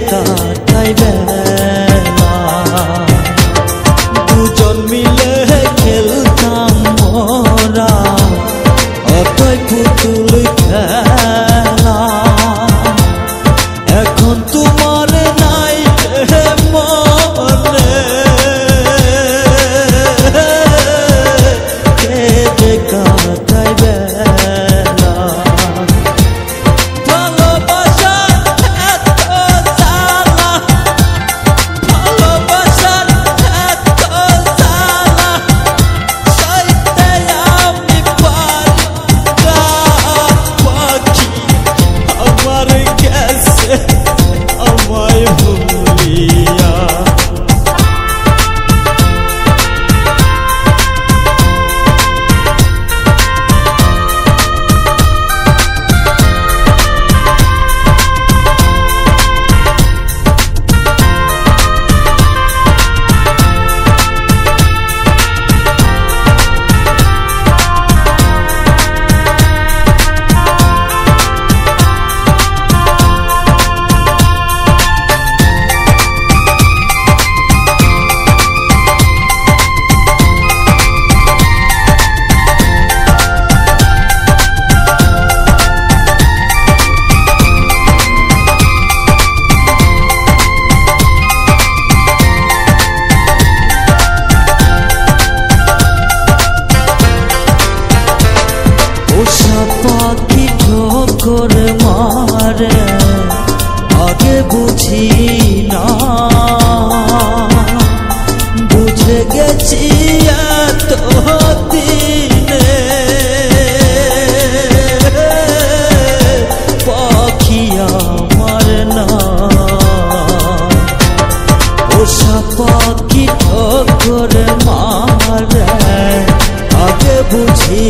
কাটাই বেলা দুজন মিলে খেলতাম মোরা অতই পুতুল খেলা এখন তোমার নাই মনে কেঁদে কাটাই বেলা পাখি ঠোকর মারে আগে বুঝি না বুঝে গেছি এত দিনে পাখি আমার না ওষা পাখি ঠোকর মারে আগে বুঝি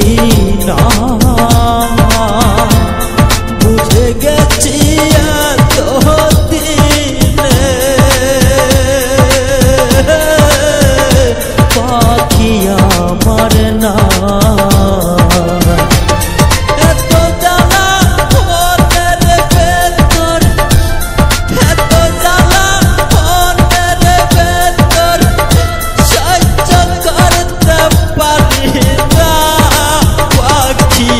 না বুঝে গেছি এত দিনে পাখি আমার না এত জ্বালা মনের ভেতর এত জ্বালা মনের ভেতর সহ্য করতে পারি না পাখি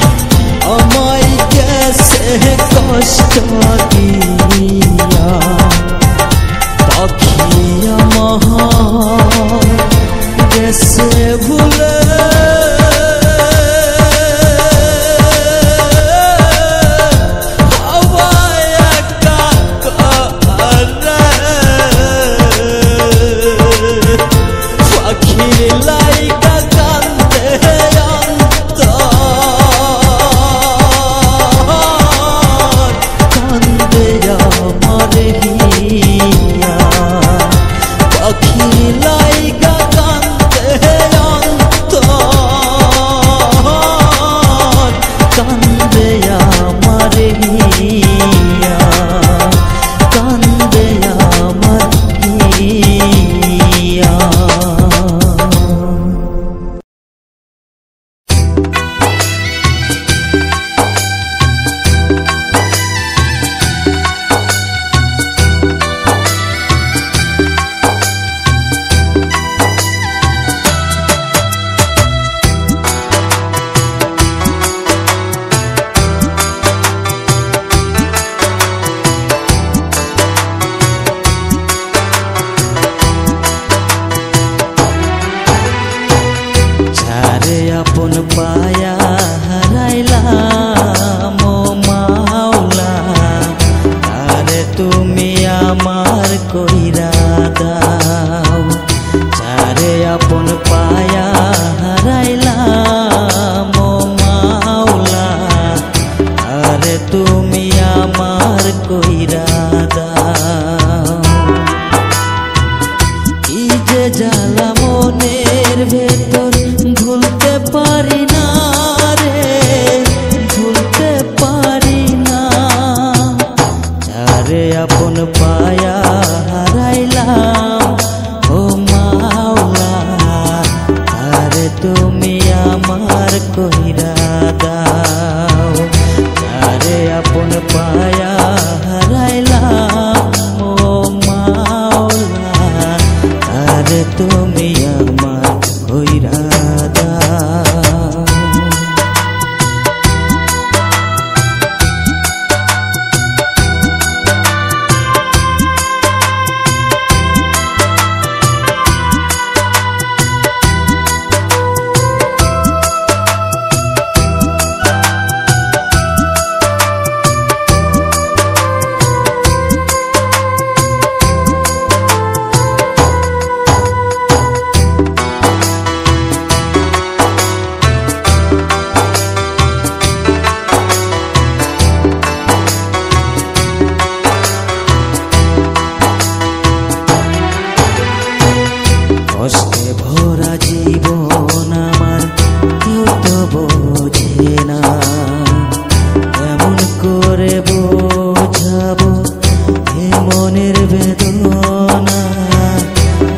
বেদনা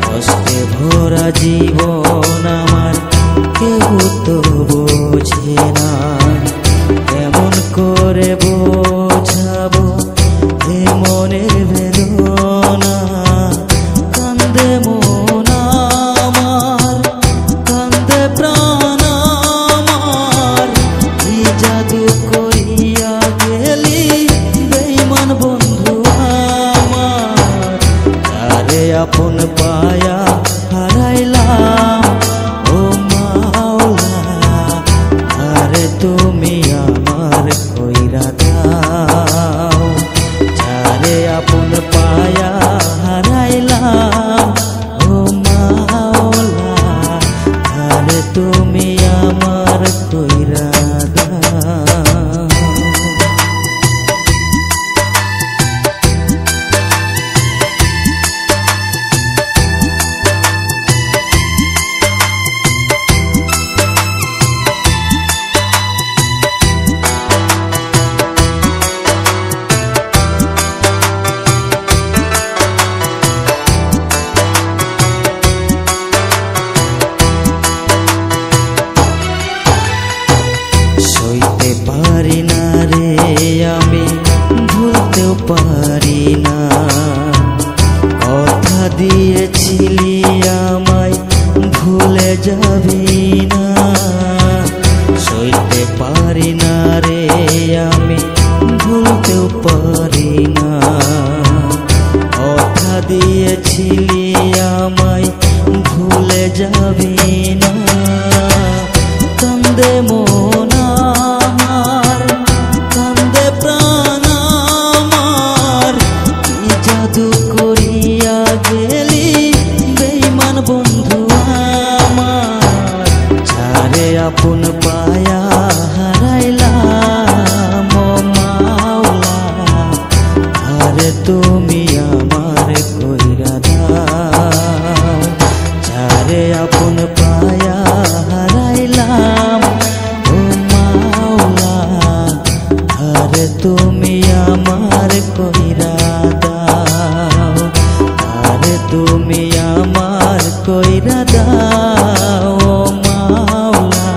কষ্টে ভরা জীবন আমার কেউ তো বোঝে না কেমন করে বোঝাবো এ মনের বেদনা কান্দে মন আমার কান্দে প্রাণ আমার কি জাদু করিয়া গেলি বেঈমান বন্ধু আমার তারে আপন পায়া হারাইলাম ও মাওলা আরে তুমি আমার কইরা দাও যারে আপন পায়া হারাইলাম ও মাওলা আরে তুমি আমার কইরা দাও। সইতে পারি না রে আমি ভুলতেও পারি না কথা দিয়েছিলি আমায় ভুলে যাবি না সইতে পারি না রে আমি ভুলতেও পারি না কথা দিয়েছিলি আমায় ভুলে যাবি না কান্দে মন আমার কান্দে প্রাণ আমার কি জাদু করিয়া গেলি বেঈমান বন্ধু আমার যারে আপন পায়া হারাইলাম ও মাওলা আরে তুমি আমার কইরা দাও যারে আপন পায়া হারাইলাম ও মাওলা আরে তুমি আমার কইরা দাও আরে তুমি আমার কইরা দাও ও মাওলা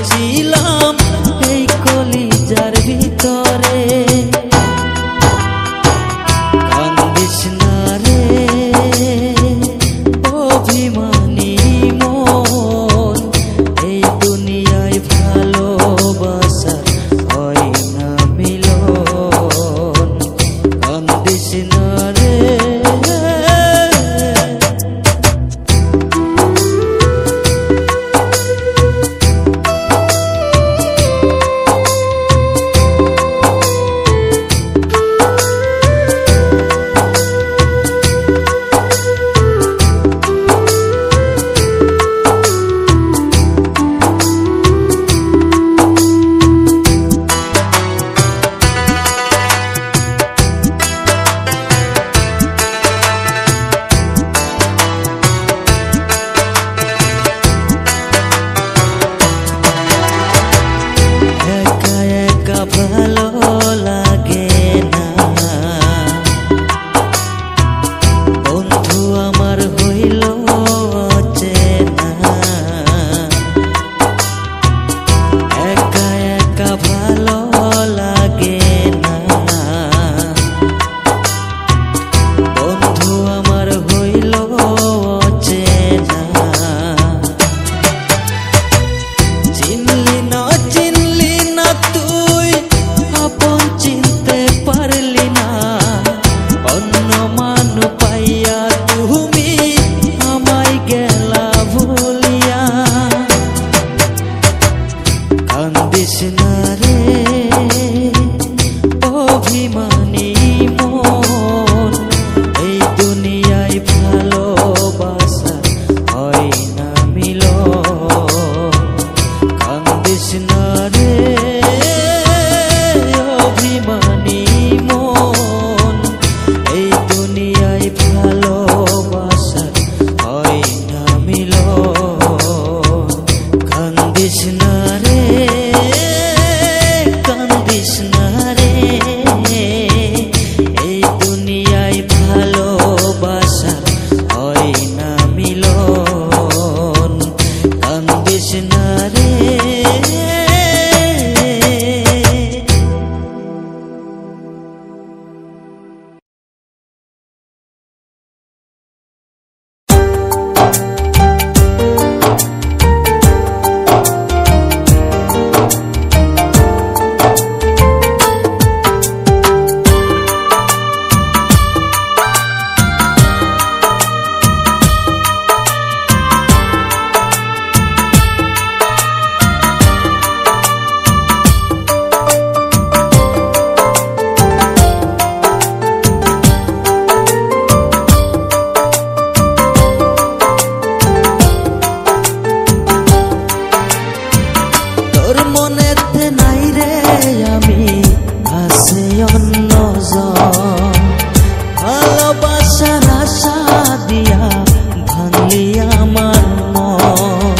ছিলাম এই কলিজার ভিতরে কান্দিস না রে অভিমানী মন এই দুনিয়ায় ভালোবাসা হয় না মিলন কান্দিস না রে ভালো লাগে না বন্ধু আমার হইল চেনা একা একা ভালো লাগে না বন্ধু আমার হইল চেনা চিনলি না তুই আপন চিনতে পারলি না অন্য মানু পাইয়া তুমি আমায় গেলা ভুলিয়া কান্দিস না রে অভিমানী মন এই দুনিয়ায় ভালোবাসা হয় না মিলন কান্দিস না রে অভিমানী মন এই দুনিয়ায় ভালোবাসা হয় না মিলন কান্দিস না রে কান্দিস না রে এই দুনিয়ায় ভালোবাসা হয় না মিলন কান্দিস না রে তোর মনেতে নাই রে আমি আছে অন্যজন ভালোবাসার আশা দিয়া ভাঙলি আমার মন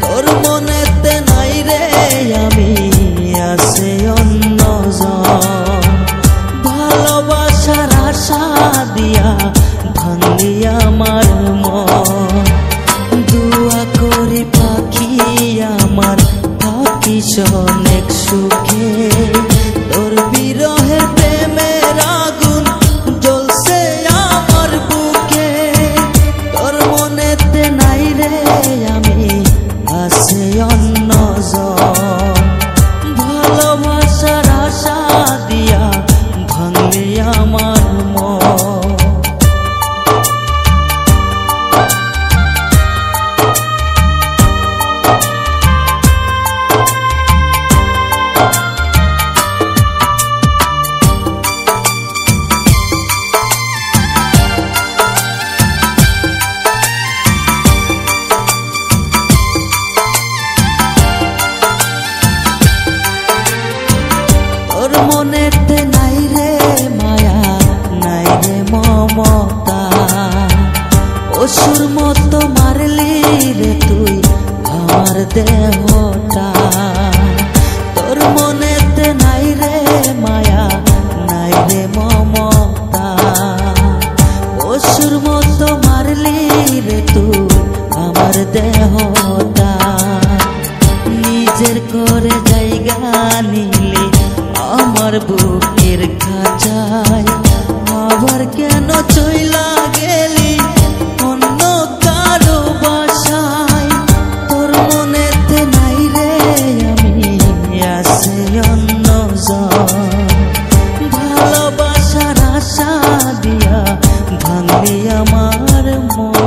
তোর মনেতে নাই রে আমি আছে অন্যজন ভালোবাসার আশা দিয়া ভাঙলি আমার মন দুয়া করি পাখি আমার থাকিস অনেক সুখে তোর বিরহের প্রেমের আগুন জ্বলছে আমার বুকে তোর মনেতে নাই রে আমি আছে অন্যজন ভালোবাসার আশা দিয়া ভাঙলি আমার মন নিজের করে জায়গা নিলে আমার বুকের খাঁচায়, আবার কেন চইলা গেলি অন্য কারো বাসায়? তোর মনেতে নাই রে আমি আছে অন্যজন, ভালোবাসার আশা দিয়া ভাঙলি আমার মন।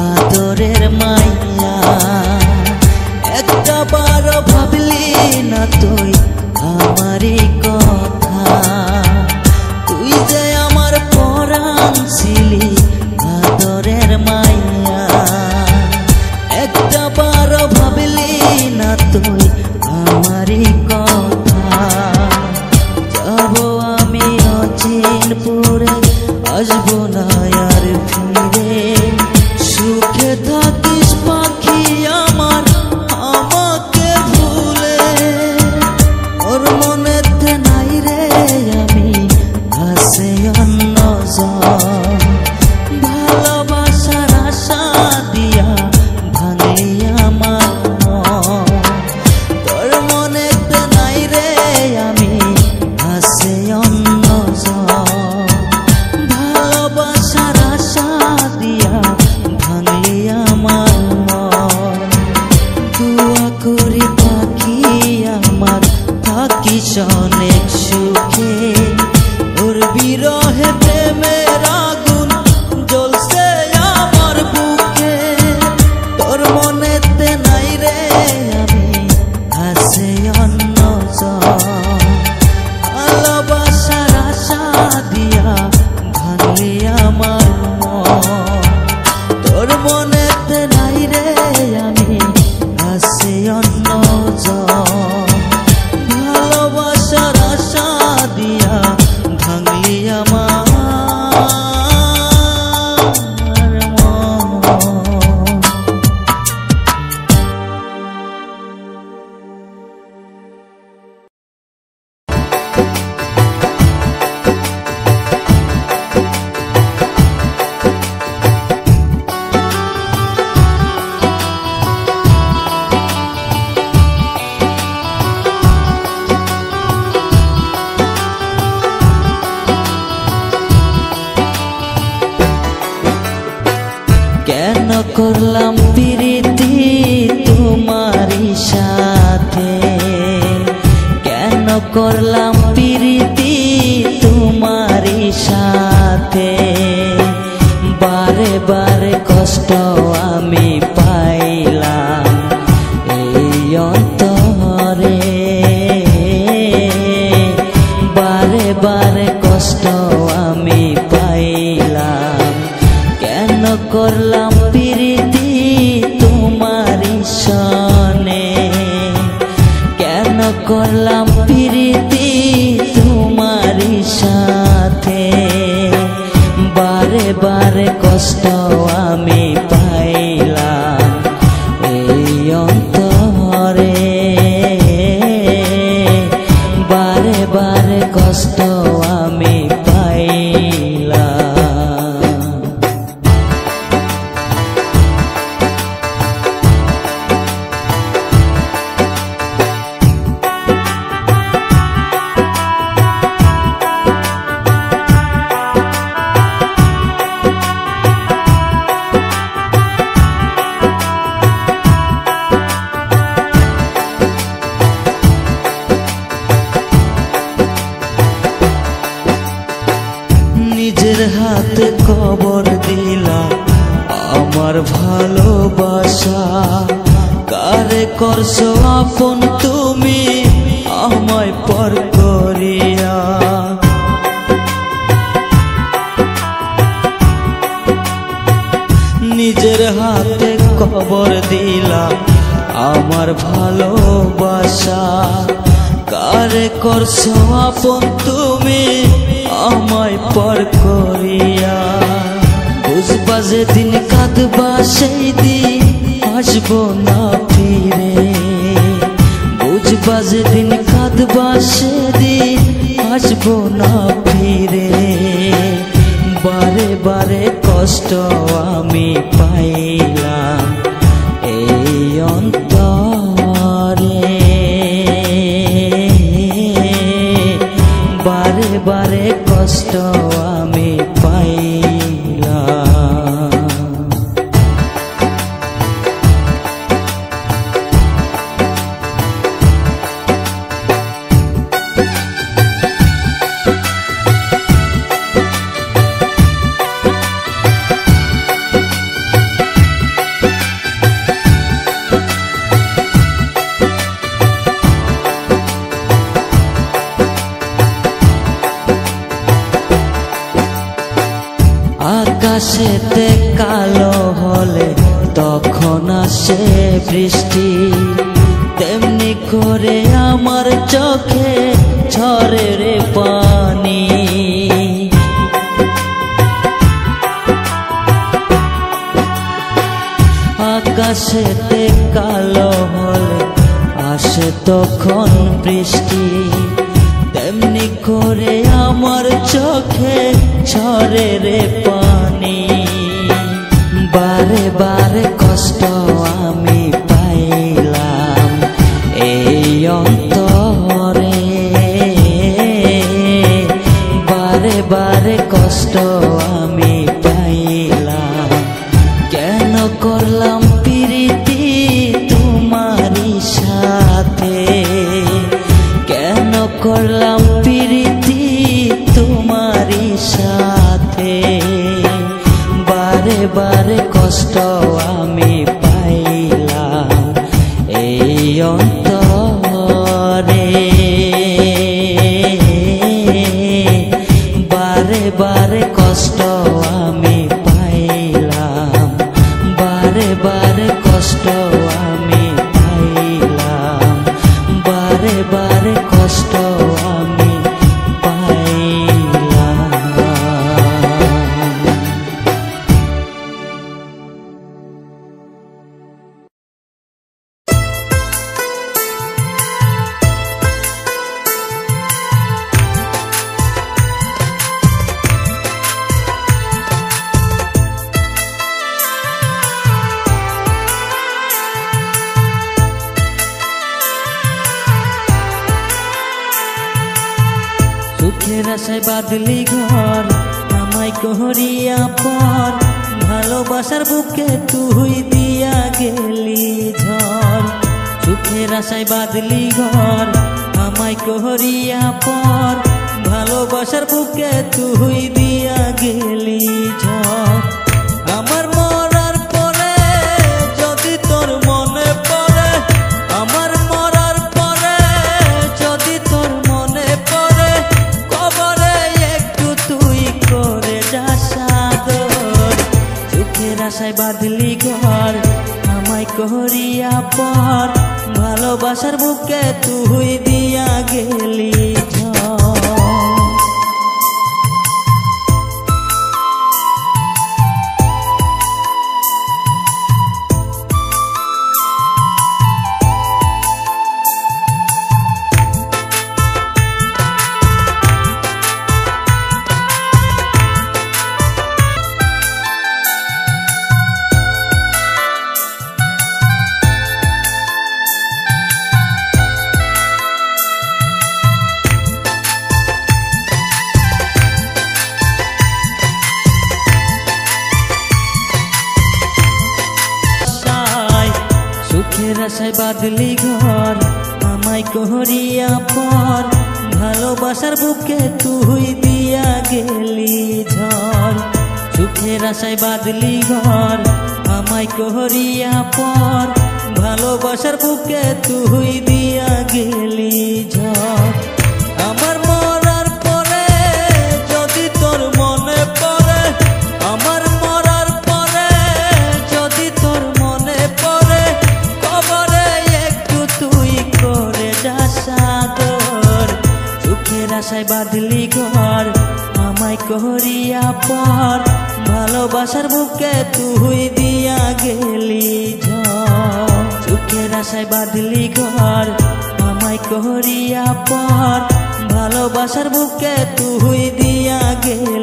আদরের মাইয়া একটা বারো ভাবলি না তুই আমারই কথা, তুই যে আমার পরাণ ছিলি আদরের মাইয়া, একটা বারো ভাবলি না তুই আমারই কথা। যাব আমি অচিনপুরে, আসবো না আর ফিরে, সুখে থাকিস পাখি আমার আমাকে ভুলে। ওর মনেতে নাই রে আমি আছে অন্যজন, ভালোবাসার আশা দিয়া ভাঙলি আমার মন। তোর মনেতে নাই রে আমি আছে অন্যজন, ভালোবাসার আশা দিয়া ভাঙলি আমার মন। দোয়া করি পাখি আমার থাকিস অনেক সুখে, ওর বিরহে প্রেমের আগুন জ্বলছে আমার বুকে। তোর মনেতে নাই রে আমি আছে অন্যজন, ভালোবাসার আশা দিয়া ভাঙলি আমার মন। তোর মনেতে নাই রে আমি আছে অন্যজন, ভালোবাসার আশা দিয়া ভাঙলি আমার মন। কেন করলাম প্রীতি তোমারই সাথে, কেন করলাম প্রীতি তোমারই সাথে, বারে বারে কষ্ট আমি পাইলাম এই অন্তরে, বারে বারে কষ্ট আমি পাইলাম। কেন করলাম প্রীতি তোমারই সনে, কেন করলাম প্রীতি তোমারই সাথে, বারে বারে কষ্ট আমি পাইলাম এই অন্তরে, বারে বারে কষ্ট আমি পাইলাম। নিজের হাতে কবর দিলা আমার ভালোবাসা, কারে করছো আপন তুমি আমায় পর খবর দিলা আমার ভালোবাসা কারে করছো আপন তুমি আমায় পর করিয়া বুঝবা যেদিন কাঁদবা সেই দিন আসবো না ফিরে বুঝবা যেদিন কাঁদবা সেদিন আসবো না ফিরে বারে বারে কষ্ট আমি পাইলাম এই অন্তরে বারে বারে কষ্ট আমি পাইলাম আকাশেতে কালো হলে তখন আসে বৃষ্টি তেমনি করে আমার চোখে ঝরে রে পানি আকাশেতে কালো হলে আসে তখন বৃষ্টি তেমনি করে আমার চোখে ঝরে রে পানি বারে বারে কষ্ট আমি পাইলাম এই অন্তরে বারে বারে কষ্ট আমি পাইলাম কেন করলাম প্রীতি তোমারই সাথে কেন করলাম প্রীতি তোমারই সাথে বারে বারে কষ্ট আমি পাইলাম এই অন্তরে বারে বারে কষ্ট আমি পাইলাম বারে বারে কষ্ট আমি পাইলাম বারে বারে কষ্ট আমি পাইলাম সুখের আশায় বাদলি ঘর আমায় করিয়া পর ভালোবাসার বুকে তুই দিয়া গেলি ঝড় সুখের আশায় বাদলি ঘর আমায় করিয়া পর ভালোবাসার বুকে তুই দিয়া গেলি ঝড় আমার মরার পরে যদি তোর মনে পড়ে আমার মরার পরে যদি তোর মনে পড়ে কবরে একটু তুই করে যাস আদর সুখের আশায় বাঁধলি ঘর আমায় করিয়া পর ভালোবাসার বুকে তুই দিয়া গেলি ঝড় সুখের আশায় বাঁধলি ঘর আমায় করিয়া পর ভালোবাসার বুকে তুই দিয়া গেলি ঝড় সুখের আশায় বাঁধলি ঘর আমায় করিয়া পর ভালোবাসার বুকে তুই দিয়া গেলি ঝড় আমার মরার পরে যদি তোর মনে পড়ে আমার মরার পরে যদি তোর মনে সুখের আশায় বাঁধলি ঘর আমায় করিয়া পর ভালোবাসার বুকে তুই দিয়া গেলি ঝড় সুখের আশায় বাঁধলি ঘর আমায় করিয়া পর ভালোবাসার বুকে তুই দিয়া গেলি